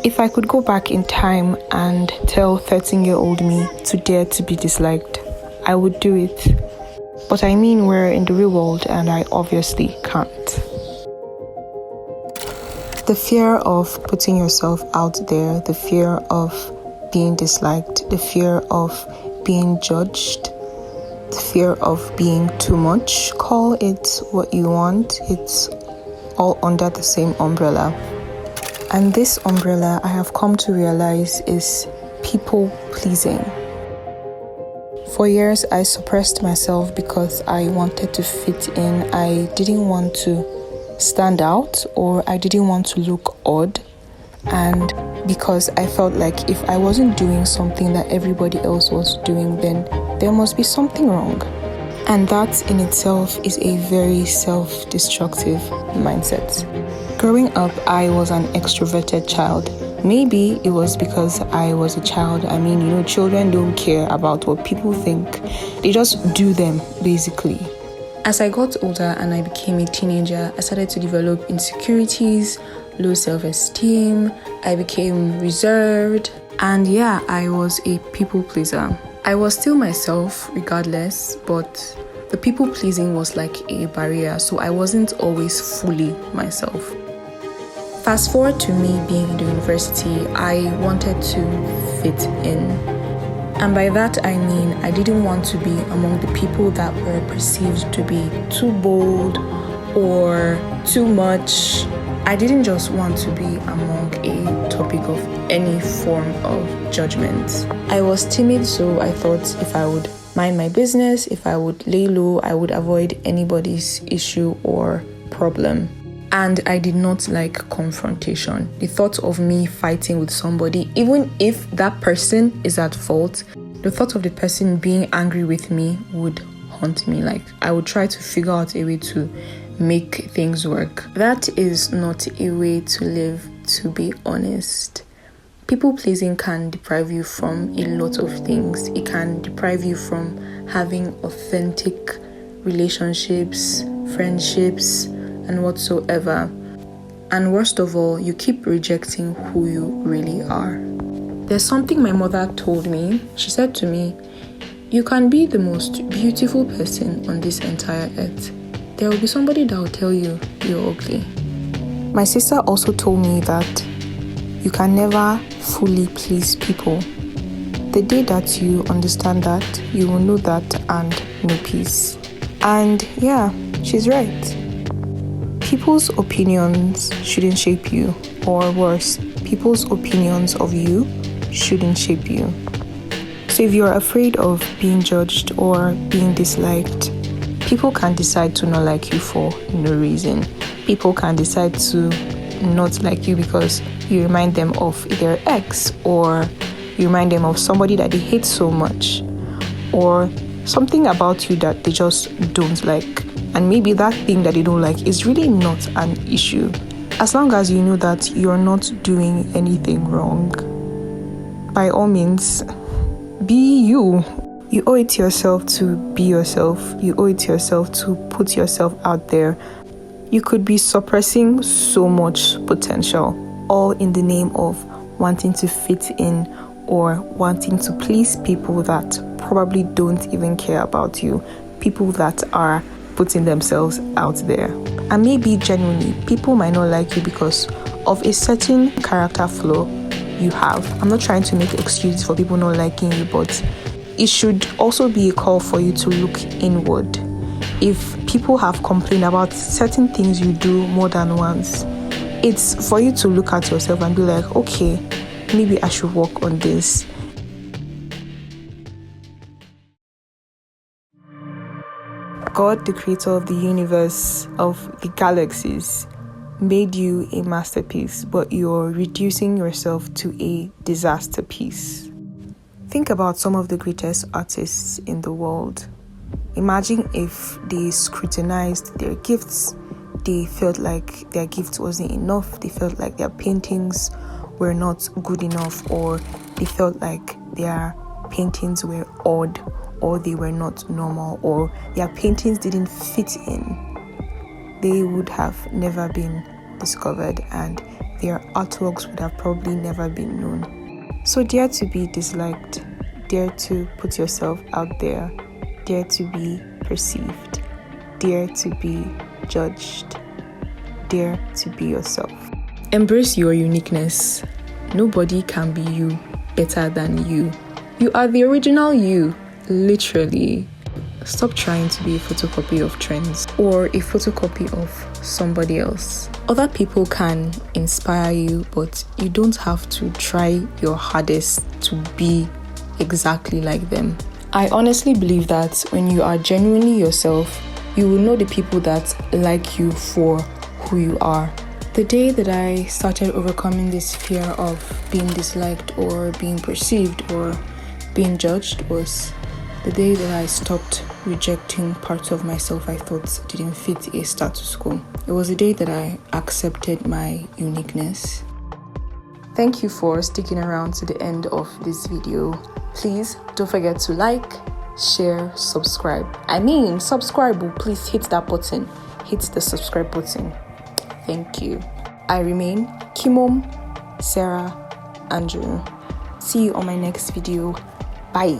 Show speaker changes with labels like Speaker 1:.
Speaker 1: If I could go back in time and tell 13-year-old me to dare to be disliked, I would do it. But I mean, we're in the real world and I obviously can't. The fear of putting yourself out there, the fear of being disliked, the fear of being judged, the fear of being too much, call it what you want, it's all under the same umbrella. And this umbrella, I have come to realize, is people pleasing. For years, I suppressed myself because I wanted to fit in. I didn't want to stand out, or I didn't want to look odd. And because I felt like if I wasn't doing something that everybody else was doing, then there must be something wrong. And that in itself is a very self-destructive mindset. Growing up, I was an extroverted child. Maybe it was because I was a child. I mean, children don't care about what people think. They just do them, basically. As I got older and I became a teenager, I started to develop insecurities, low self-esteem. I became reserved. And yeah, I was a people pleaser. I was still myself regardless, but the people pleasing was like a barrier, so I wasn't always fully myself. Fast forward to me being in the university, I wanted to fit in. And by that I mean I didn't want to be among the people that were perceived to be too bold or too much. I didn't just want to be among a topic of any form of judgment. I was timid, so I thought if I would mind my business, if I would lay low, I would avoid anybody's issue or problem. And I did not like confrontation. The thought of me fighting with somebody, even if that person is at fault, the thought of the person being angry with me would haunt me. Like, I would try to figure out a way to make things work. That is not a way to live, to be honest. People pleasing can deprive you from a lot of things. It can deprive you from having authentic relationships, friendships, and whatsoever. And worst of all, you keep rejecting who you really are. There's something my mother told me. She said to me, "You can be the most beautiful person on this entire earth. There will be somebody that will tell you you're ugly." My sister also told me that you can never fully please people. The day that you understand that, you will know that and know peace. And yeah, she's right. People's opinions shouldn't shape you, or worse, people's opinions of you shouldn't shape you. So if you're afraid of being judged or being disliked, people can decide to not like you for no reason. People can decide to not like you because you remind them of their ex, or you remind them of somebody that they hate so much, or something about you that they just don't like. And maybe that thing that they don't like is really not an issue. As long as you know that you're not doing anything wrong, by all means, be you. You owe it to yourself to be yourself. You owe it to yourself to put yourself out there. You could be suppressing so much potential, all in the name of wanting to fit in or wanting to please people that probably don't even care about you, people that are putting themselves out there. And maybe genuinely, people might not like you because of a certain character flaw you have. I'm not trying to make excuses for people not liking you, but it should also be a call for you to look inward. If people have complained about certain things you do more than once, it's for you to look at yourself and be like, okay, maybe I should work on this. God, the creator of the universe, of the galaxies, made you a masterpiece, but you're reducing yourself to a disaster piece. Think about some of the greatest artists in the world. Imagine if they scrutinized their gifts. They felt like their gift wasn't enough. They felt like their paintings were not good enough, or they felt like their paintings were odd, or they were not normal, or their paintings didn't fit in. They would have never been discovered, and their artworks would have probably never been known. So dare to be disliked, dare to put yourself out there, dare to be perceived, dare to be judged, dare to be yourself. Embrace your uniqueness. Nobody can be you better than you. You are the original you, literally. Stop trying to be a photocopy of trends or a photocopy of somebody else. Other people can inspire you, but you don't have to try your hardest to be exactly like them. I honestly believe that when you are genuinely yourself, you will know the people that like you for who you are. The day that I started overcoming this fear of being disliked or being perceived or being judged was the day that I stopped rejecting parts of myself I thought didn't fit a status quo. It was the day that I accepted my uniqueness. Thank you for sticking around to the end of this video. Please don't forget to like, share, subscribe. Subscribe, please hit that button. Hit the subscribe button. Thank you. I remain Kimom Sarah Andrew. See you on my next video. Bye.